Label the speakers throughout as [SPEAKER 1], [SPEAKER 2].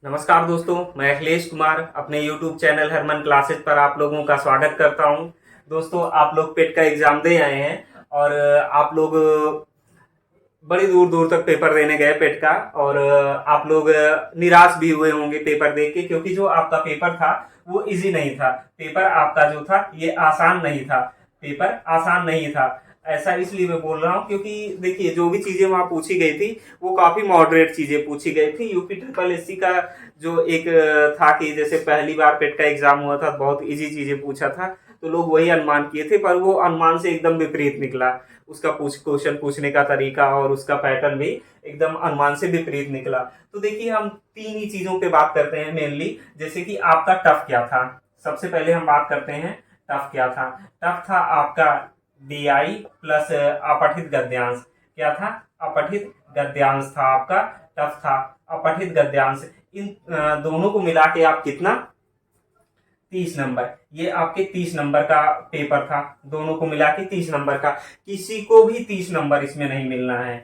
[SPEAKER 1] नमस्कार दोस्तों, मैं अखिलेश कुमार अपने YouTube चैनल हरमन क्लासेस पर आप लोगों का स्वागत करता हूं। दोस्तों, आप लोग पेट का एग्जाम दे आए हैं और आप लोग बड़ी दूर दूर तक पेपर देने गए पेट का और आप लोग निराश भी हुए होंगे पेपर देख के, क्योंकि जो आपका पेपर था वो इजी नहीं था। पेपर आपका जो था ये आसान नहीं था, पेपर आसान नहीं था। ऐसा इसलिए मैं बोल रहा हूँ क्योंकि देखिए, जो भी चीजें वहां पूछी गई थी वो काफी मॉडरेट चीजें पूछी गई थी। यूपी ट्रिपल एससी का जो एक था कि जैसे पहली बार पेट का एग्जाम हुआ था, बहुत इजी चीजें पूछा था, तो लोग वही अनुमान किए थे, पर वो अनुमान से एकदम विपरीत निकला। उसका क्वेश्चन पूछने का तरीका और उसका पैटर्न भी एकदम अनुमान से विपरीत निकला। तो देखिए, हम तीन ही चीजों पे बात करते हैं मेनली। जैसे कि आपका टफ क्या था, सबसे पहले हम बात करते हैं टफ क्या था। टफ था आपका डीआई प्लस अपठित गद्यांश। क्या था? अपठित गद्यांश था आपका। टफ था अपठित गद्यांश। इन दोनों को मिला के आप कितना? 30 नंबर। ये आपके 30 नंबर का पेपर था, दोनों को मिला के 30 नंबर का। किसी को भी 30 नंबर इसमें नहीं मिलना है।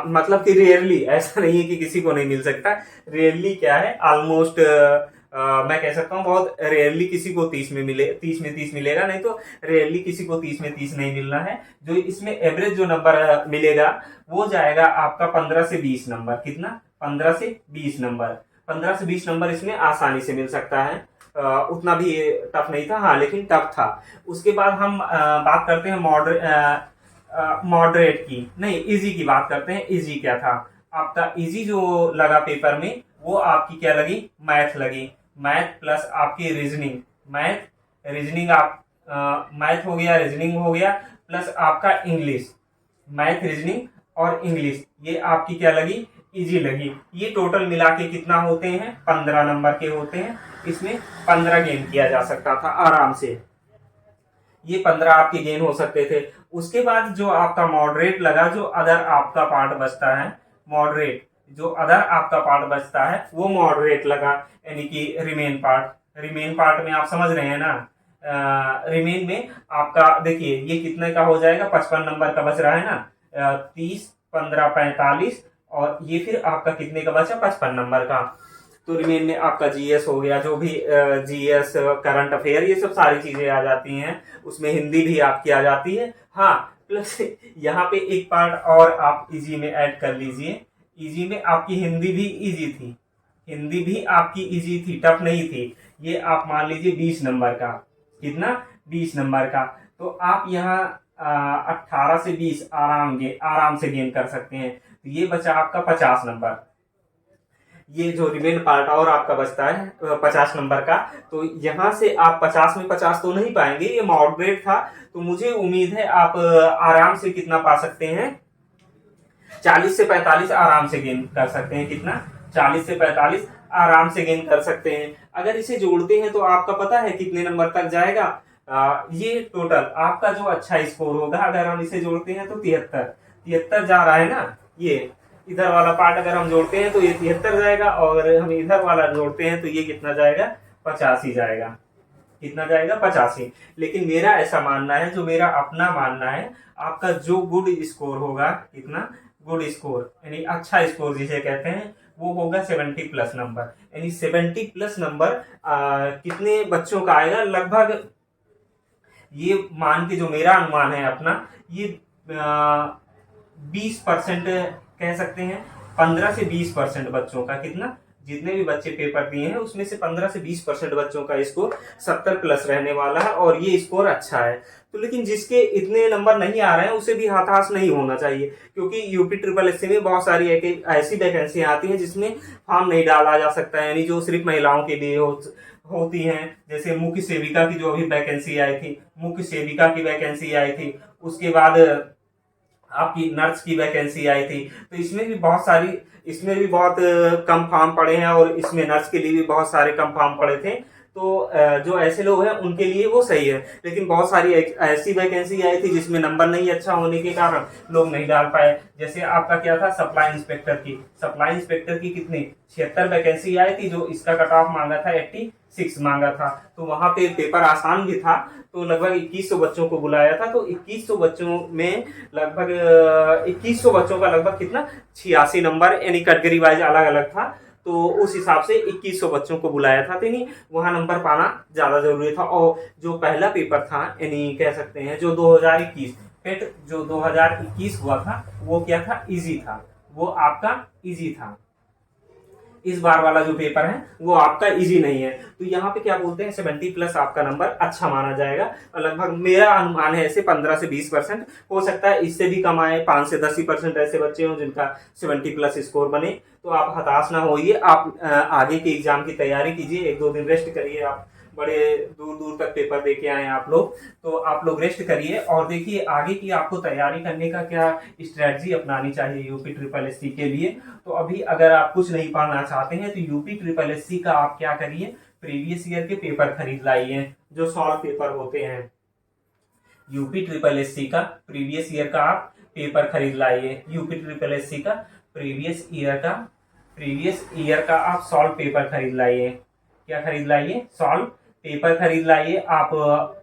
[SPEAKER 1] मतलब कि रेयरली, ऐसा नहीं है कि किसी को नहीं मिल सकता। रेयरली क्या है, ऑलमोस्ट मैं कह सकता हूँ बहुत रेयरली किसी को 30 में मिले, 30 में 30 मिलेगा, नहीं तो रेयरली किसी को 30 में 30 नहीं मिलना है। जो इसमें एवरेज जो नंबर मिलेगा वो जाएगा आपका 15 से 20 नंबर। कितना? 15 से 20 नंबर। 15 से 20 नंबर इसमें आसानी से मिल सकता है। उतना भी टफ नहीं था, हाँ, लेकिन टफ था। उसके बाद हम बात करते हैं मॉडरेट की, नहीं, इजी की बात करते हैं। इजी क्या था आपका? इजी जो लगा पेपर में वो आपकी क्या लगी? मैथ लगी। मैथ प्लस आपकी रीजनिंग। रीजनिंग आप मैथ हो गया, रीजनिंग हो गया, प्लस आपका इंग्लिश। मैथ, रीजनिंग और इंग्लिश, ये आपकी क्या लगी? इजी लगी। ये टोटल मिला के कितना होते हैं? 15 नंबर के होते हैं। इसमें 15 गेन किया जा सकता था आराम से। ये 15 आपके गेन हो सकते थे। उसके बाद जो आपका मॉडरेट लगा, जो अदर आपका पार्ट बचता है, मॉडरेट जो अदर आपका पार्ट बचता है वो मॉडरेट लगा, यानी कि रिमेन पार्ट। रिमेन पार्ट में आप समझ रहे हैं ना? रिमेन में आपका देखिए ये कितने का हो जाएगा? 55 नंबर का बच रहा है ना। 30, 15, 45, और ये फिर आपका कितने का बचा? 55 नंबर का। तो रिमेन में आपका जीएस हो गया, जो भी जीएस, करंट अफेयर, ये सब सारी चीजें आ जाती हैं। उसमें हिंदी भी आपकी आ जाती है, हाँ। प्लस यहाँ पे एक पार्ट और आप इजी में ऐड कर लीजिए। इजी में आपकी हिंदी भी इजी थी। हिंदी भी आपकी इजी थी, टफ नहीं थी। ये आप मान लीजिए 20 नंबर का। कितना? 20 नंबर का। तो आप यहाँ 18 से 20 आराम से गेन कर सकते हैं। तो ये बचा आपका 50 नंबर। ये जो रिमेन पार्ट और आपका बचता है 50 नंबर का, तो यहाँ से आप 50 में 50 तो नहीं पाएंगे, ये मॉडरेट था। तो मुझे उम्मीद है आप आराम से कितना पा सकते हैं? 40 से 45 आराम से गेन कर सकते हैं। कितना? 40 से 45 आराम से गेन कर सकते हैं। अगर इसे जोड़ते हैं तो आपका पता है कितने नंबर तक जाएगा? ये टोटल आपका जो अच्छा स्कोर होगा, अगर हम इसे जोड़ते हैं तो 73 73 जा रहा है ना। ये इधर वाला पार्ट अगर हम जोड़ते हैं तो ये 73 जाएगा, और हम इधर वाला जोड़ते हैं तो ये कितना जाएगा? 85 जाएगा। कितना जाएगा? 85। लेकिन मेरा ऐसा मानना है, जो मेरा अपना मानना है, आपका जो गुड स्कोर होगा, कितना गुड स्कोर यानी अच्छा स्कोर जिसे कहते हैं, वो होगा 70 प्लस नंबर। यानी 70 प्लस नंबर कितने बच्चों का आएगा? लगभग ये मान के, जो मेरा अनुमान है अपना, ये 20% कह सकते हैं। 15 से 20% बच्चों का, कितना, जितने भी बच्चे पेपर दिए हैं उसमें से 15 से 20% बच्चों का स्कोर 70 प्लस रहने वाला है, और ये स्कोर अच्छा है। तो लेकिन जिसके इतने नंबर नहीं आ रहे हैं उसे भी हताश नहीं होना चाहिए, क्योंकि यूपी ट्रिपल एससी में बहुत सारी ऐसी वैकेंसी आती हैं जिसमें फॉर्म नहीं डाला जा सकता है, यानी जो सिर्फ महिलाओं के लिए होती हैं। जैसे मुख्य सेविका की जो अभी वैकेंसी आई थी, मुख्य सेविका की वैकेंसी आई थी। उसके बाद आपकी नर्स की वैकेंसी आई थी। तो इसमें भी बहुत कम फॉर्म पड़े हैं, और इसमें नर्स के लिए भी बहुत सारे कम फॉर्म पड़े थे। तो जो ऐसे लोग हैं उनके लिए वो सही है। लेकिन बहुत सारी ऐसी वैकेंसी आई थी जिसमें नंबर नहीं अच्छा होने के कारण लोग नहीं डाल पाए। जैसे आपका क्या था? सप्लाई इंस्पेक्टर की कितनी 76 वैकेंसी आई थी, जो इसका कट ऑफ मांगा था 86 मांगा था। तो वहां पे पेपर आसान भी था, तो लगभग 2100 बच्चों को बुलाया था। तो 2100 बच्चों में लगभग 2100 बच्चों का लगभग कितना? 86 नंबर, यानी कैटेगरी वाइज अलग अलग था। तो उस हिसाब से 2100 बच्चों को बुलाया था, तो नहीं वहाँ नंबर पाना ज़्यादा ज़रूरी था। और जो पहला पेपर था यानी कह सकते हैं जो 2021 पेट जो 2021 हुआ था वो क्या था, इजी था, वो आपका इजी था। इस बार वाला जो पेपर है वो आपका इजी नहीं है। तो यहाँ पे क्या बोलते हैं 70+ आपका नंबर अच्छा माना जाएगा, और लगभग मेरा अनुमान है ऐसे 15 से 20%, हो सकता है इससे भी कम आए, 5 से 10% ऐसे बच्चे हों जिनका 70+ स्कोर बने। तो आप हताश ना होइए, आप आगे के एग्जाम की तैयारी कीजिए, 1-2 दिन रेस्ट करिए। आप बड़े दूर दूर तक पेपर दे के आए आप लोग, तो आप लोग रेस्ट करिए और देखिए आगे की आपको तैयारी करने का क्या स्ट्रेटजी अपनानी चाहिए यूपी ट्रिपल एससी के लिए। तो अभी अगर आप कुछ नहीं पढ़ना चाहते हैं तो यूपी ट्रिपल एससी का आप क्या करिए, प्रीवियस ईयर के पेपर खरीद लाइए, जो सॉल्व पेपर होते हैं। यूपी ट्रिपल एससी का प्रीवियस ईयर का आप पेपर खरीद लाइए, यूपी ट्रिपल एससी का प्रीवियस ईयर का आप सॉल्व पेपर खरीद लाइए। क्या खरीद लाइए, सॉल्व पेपर खरीद लाइए। आप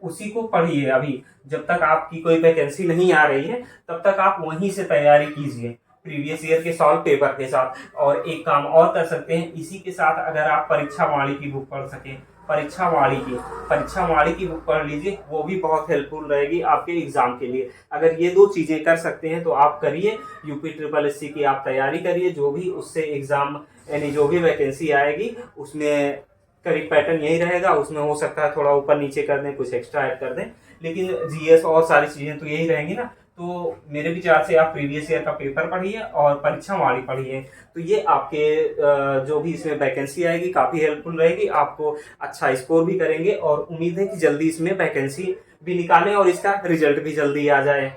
[SPEAKER 1] उसी को पढ़िए, अभी जब तक आपकी कोई वैकेंसी नहीं आ रही है तब तक आप वहीं से तैयारी कीजिए प्रीवियस ईयर के सॉल्व पेपर के साथ। और एक काम और कर सकते हैं इसी के साथ, अगर आप परीक्षा वाणी की बुक पढ़ सकें, परीक्षा वाणी की बुक पढ़ लीजिए, वो भी बहुत हेल्पफुल रहेगी आपके एग्जाम के लिए। अगर ये 2 चीजें कर सकते हैं तो आप करिए, यूपी ट्रिपल एससी की आप तैयारी करिए, जो भी उससे एग्जाम यानी जो भी वैकेंसी आएगी उसमें करेक्ट पैटर्न यही रहेगा। उसमें हो सकता है थोड़ा ऊपर नीचे कर दें, कुछ एक्स्ट्रा ऐड कर दें, लेकिन जीएस और सारी चीजें तो यही रहेंगी ना। तो मेरे विचार से आप प्रीवियस ईयर का पेपर पढ़िए और परीक्षा वाणी पढ़िए, तो ये आपके जो भी इसमें वैकेंसी आएगी काफी हेल्पफुल रहेगी, आपको अच्छा स्कोर भी करेंगे और उम्मीद है कि जल्दी इसमें वैकेंसी भी निकालें और इसका रिजल्ट भी जल्दी आ जाए।